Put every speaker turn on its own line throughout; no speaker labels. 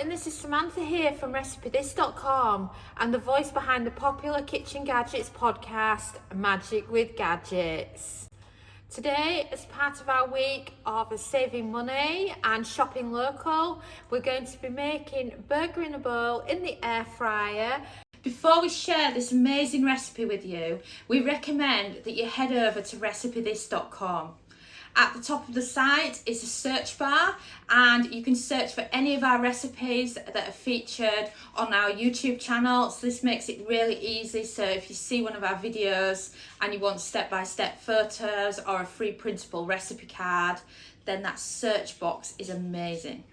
and this is Samantha here from RecipeThis.com and the voice behind the popular Kitchen Gadgets podcast, Magic with Gadgets. Today, as part of our week of saving money and shopping local, we're going to be making burger in a bowl in the air fryer. Before we share this amazing recipe with you, we recommend that you head over to RecipeThis.com. At the top of the site is a search bar, and you can search for any of our recipes that are featured on our YouTube channel. So this makes it really easy. So if you see one of our videos and you want step-by-step photos or a free printable recipe card, then that search box is amazing.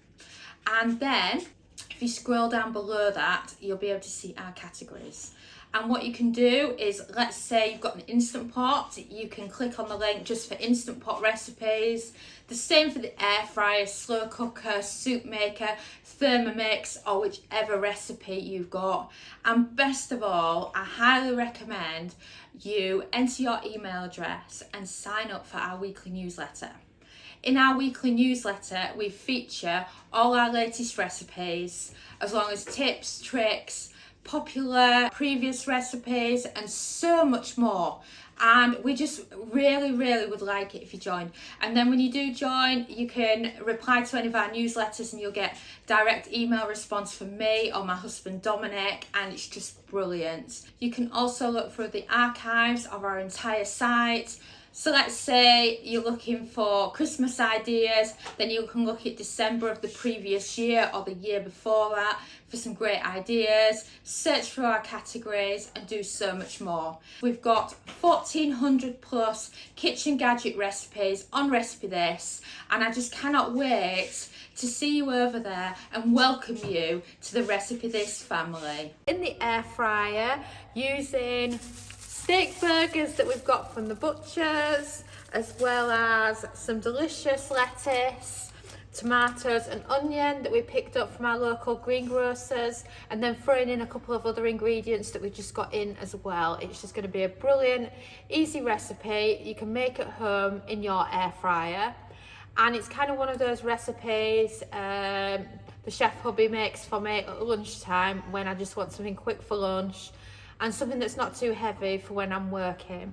And then if you scroll down below that, you'll be able to see our categories. And what you can do is, let's say you've got an Instant Pot, you can click on the link just for Instant Pot recipes. The same for the air fryer, slow cooker, soup maker, Thermomix, or whichever recipe you've got. And best of all, I highly recommend you enter your email address and sign up for our weekly newsletter. In our weekly newsletter, we feature all our latest recipes, as long as tips, tricks, popular previous recipes, and so much more. And we just really would like it if you join. And then when you do join, you can reply to any of our newsletters and you'll get direct email response from me or my husband Dominic, and it's just brilliant. You can also look through the archives of our entire site. So let's say you're looking for Christmas ideas, then you can look at December of the previous year or the year before that for some great ideas, search for our categories and do so much more. We've got 1,400 plus kitchen gadget recipes on RecipeThis, and I just cannot wait to see you over there and welcome you to the RecipeThis family. In the air fryer, using steak burgers that we've got from the butchers, as well as some delicious lettuce, tomatoes and onion that we picked up from our local greengrocers, and then throwing in a couple of other ingredients that we just got in as well. It's just going to be a brilliant, easy recipe you can make at home in your air fryer. And it's kind of one of those recipes the chef hubby makes for me at lunchtime when I just want something quick for lunch, and something that's not too heavy for when I'm working.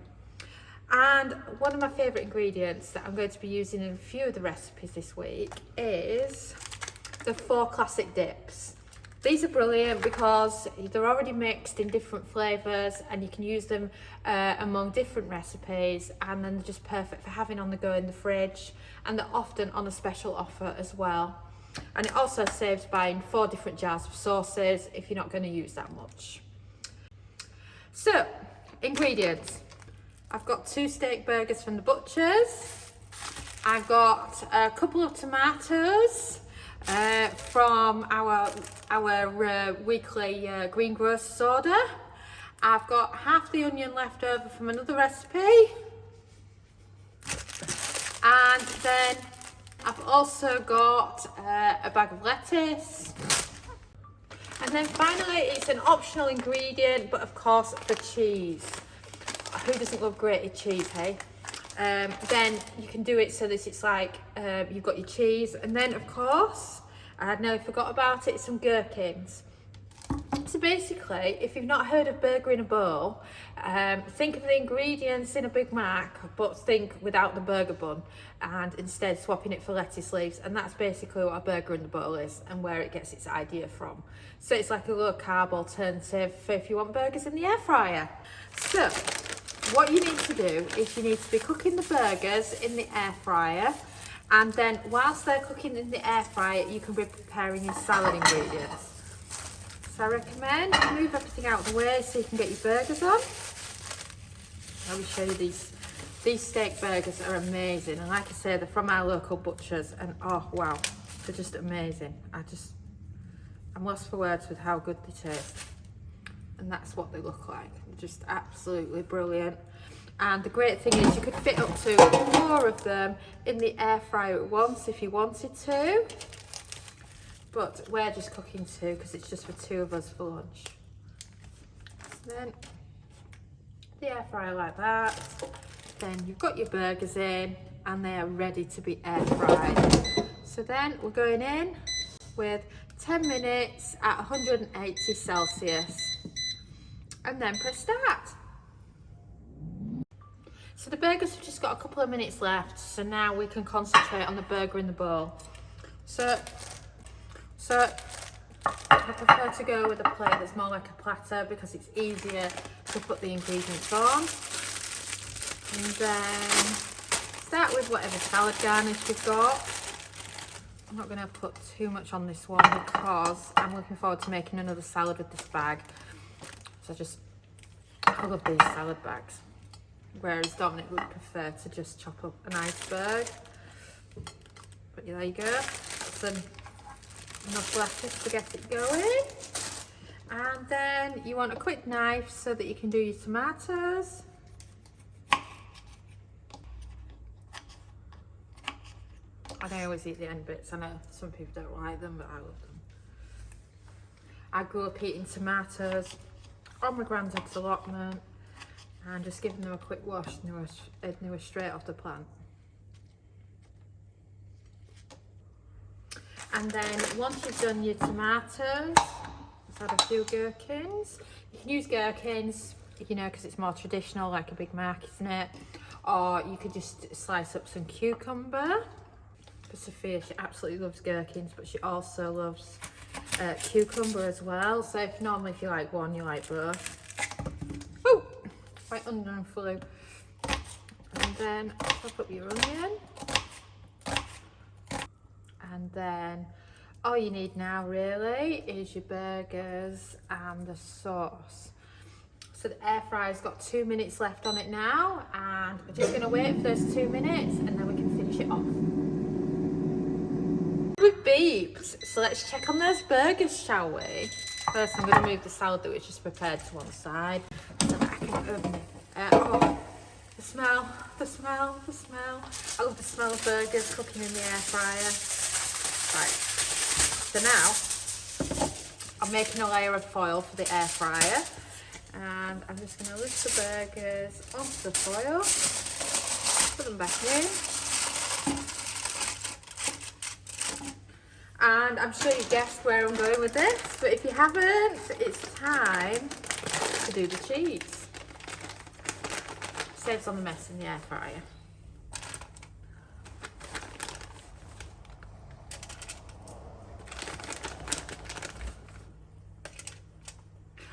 And one of my favourite ingredients that I'm going to be using in a few of the recipes this week is the 4 classic dips. These are brilliant because they're already mixed in different flavours and you can use them among different recipes, and then they're just perfect for having on the go in the fridge, and they're often on a special offer as well. And it also saves buying 4 different jars of sauces if you're not going to use that much. So, ingredients. I've got 2 steak burgers from the butchers. I've got a couple of tomatoes from our weekly greengrocer's order. I've got half the onion left over from another recipe. And then I've also got a bag of lettuce. And then finally, it's an optional ingredient, but of course, the cheese. Who doesn't love grated cheese, hey? Then you can do it so that it's like you've got your cheese. And then, of course, I nearly forgot about it, some gherkins. So basically, if you've not heard of burger in a bowl, think of the ingredients in a Big Mac, but think without the burger bun, and instead swapping it for lettuce leaves. And that's basically what a burger in the bowl is and where it gets its idea from. So it's like a low carb alternative for if you want burgers in the air fryer. So what you need to do is you need to be cooking the burgers in the air fryer, and then whilst they're cooking in the air fryer, you can be preparing your salad ingredients. So I recommend you move everything out of the way so you can get your burgers on. Let me show you these. These steak burgers are amazing, and like I say, they're from our local butchers, and oh wow, they're just amazing. I'm lost for words with how good they taste. And that's what they look like. They're just absolutely brilliant. And the great thing is you could fit up to 4 of them in the air fryer at once if you wanted to. But we're just cooking 2 because it's just for 2 of us for lunch. So then the air fryer like that. Then you've got your burgers in and they are ready to be air fried. So then we're going in with 10 minutes at 180 Celsius. And then press start. So the burgers have just got a couple of minutes left, so now we can concentrate on the burger in the bowl. So I prefer to go with a plate that's more like a platter because it's easier to put the ingredients on. And then start with whatever salad garnish you've got. I'm not going to put too much on this one because I'm looking forward to making another salad with this bag. So I love these salad bags. Whereas Dominic would prefer to just chop up an iceberg. But yeah, there you go. That's enough lettuce to get it going. And then you want a quick knife so that you can do your tomatoes. I always eat the end bits. I know some people don't like them, but I love them. I grew up eating tomatoes on my granddad's allotment and just giving them a quick wash, and they were straight off the plant. And then once you've done your tomatoes, let's add a few gherkins. You can use gherkins, you know, because it's more traditional, like a Big Mac, isn't it? Or you could just slice up some cucumber. But Sophia, she absolutely loves gherkins, but she also loves cucumber as well. So if you like one, you like both. Oh, my onion flew. And then chop up your onion. And then all you need now really is your burgers and the sauce. So the air fryer's got 2 minutes left on it now, and we're just going to wait for those 2 minutes and then we can finish it off. We've beeped, so let's check on those burgers, shall we? First I'm going to move the salad that we just prepared to one side so that I can open it. Oh, the smell. I love the smell of burgers cooking in the air fryer. Right, so now I'm making a layer of foil for the air fryer, and I'm just going to lift the burgers onto the foil, put them back in, and I'm sure you guessed where I'm going with this, but if you haven't, it's time to do the cheese. Saves on the mess in the air fryer.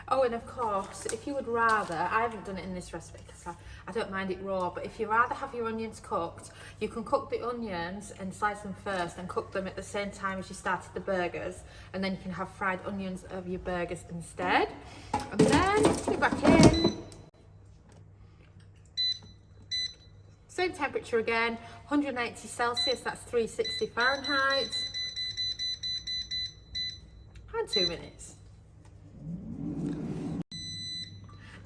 Oh, and of course, if you would rather, I haven't done it in this recipe because I don't mind it raw, but if you rather have your onions cooked, you can cook the onions and slice them first and cook them at the same time as you started the burgers, and then you can have fried onions over your burgers instead. And then put it back in. Same temperature again, 180 Celsius, that's 360 Fahrenheit. And 2 minutes.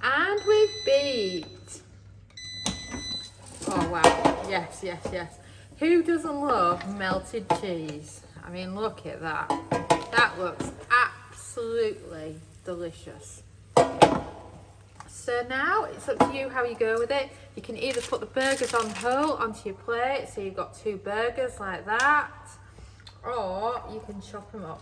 And we've beeped. Oh wow, yes. Who doesn't love melted cheese? I mean, look at that. That looks absolutely delicious. So now it's up to you how you go with it. You can either put the burgers on whole onto your plate, so you've got 2 burgers like that, or you can chop them up.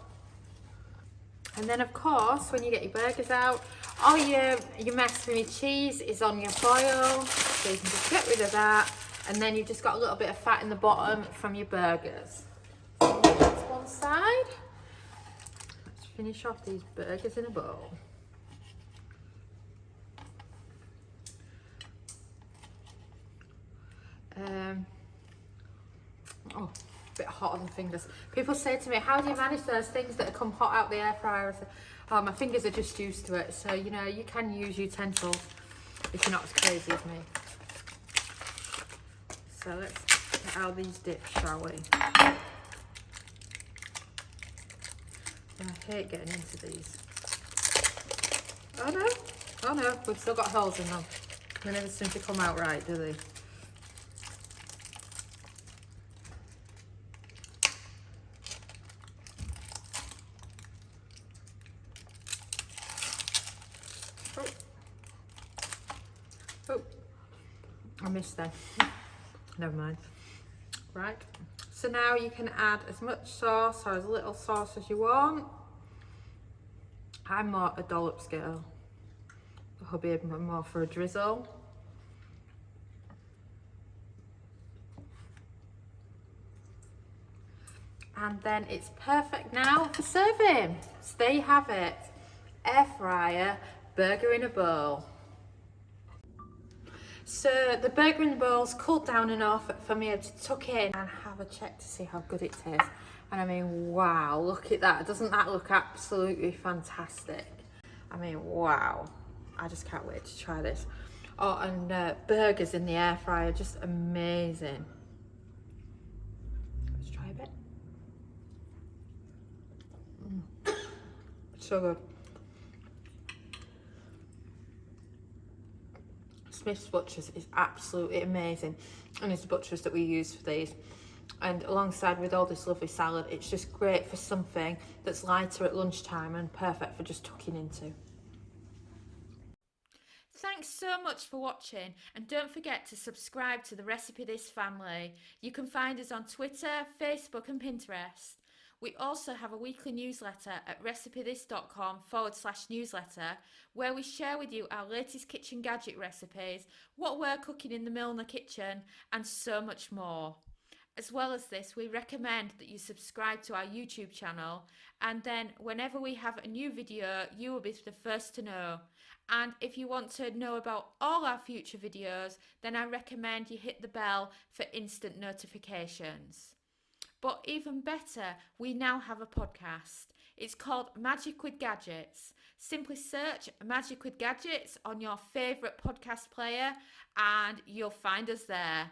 And then of course, when you get your burgers out, all your mess from your cheese is on your foil, so you can just get rid of that, and then you've just got a little bit of fat in the bottom from your burgers. So that's one side. Let's finish off these burgers in a bowl. Oh, a bit hot on the fingers. People say to me, how do you manage those things that come hot out the air fryer? I say, oh, my fingers are just used to it. So, you know, you can use utensils if you're not as crazy as me. So let's get out these dips, shall we? I hate getting into these. Oh no, we've still got holes in them. They never seem to come out right, do they? Oh, I missed that. Never mind. Right, So now you can add as much sauce or as little sauce as you want. I'm more a dollops girl. The hubby I'm more for a drizzle. And then it's perfect now for serving. So there you have it. Air fryer, burger in a bowl. So the burger in the bowl's cooled down enough for me to tuck in and have a check to see how good it tastes. And I mean, wow, look at that. Doesn't that look absolutely fantastic? I mean, wow. I just can't wait to try this. Oh, and burgers in the air fryer, just amazing. Let's try a bit. So good. Smith's Butchers is absolutely amazing, and it's the butchers that we use for these. And alongside with all this lovely salad, it's just great for something that's lighter at lunchtime and perfect for just tucking into. Thanks so much for watching, and don't forget to subscribe to the Recipe This family. You can find us on Twitter, Facebook and Pinterest. We also have a weekly newsletter at RecipeThis.com/newsletter, where we share with you our latest kitchen gadget recipes, what we're cooking in the Milner kitchen, and so much more. As well as this, we recommend that you subscribe to our YouTube channel, and then whenever we have a new video, you will be the first to know. And if you want to know about all our future videos, then I recommend you hit the bell for instant notifications. But even better, we now have a podcast. It's called Magic with Gadgets. Simply search Magic with Gadgets on your favourite podcast player and you'll find us there.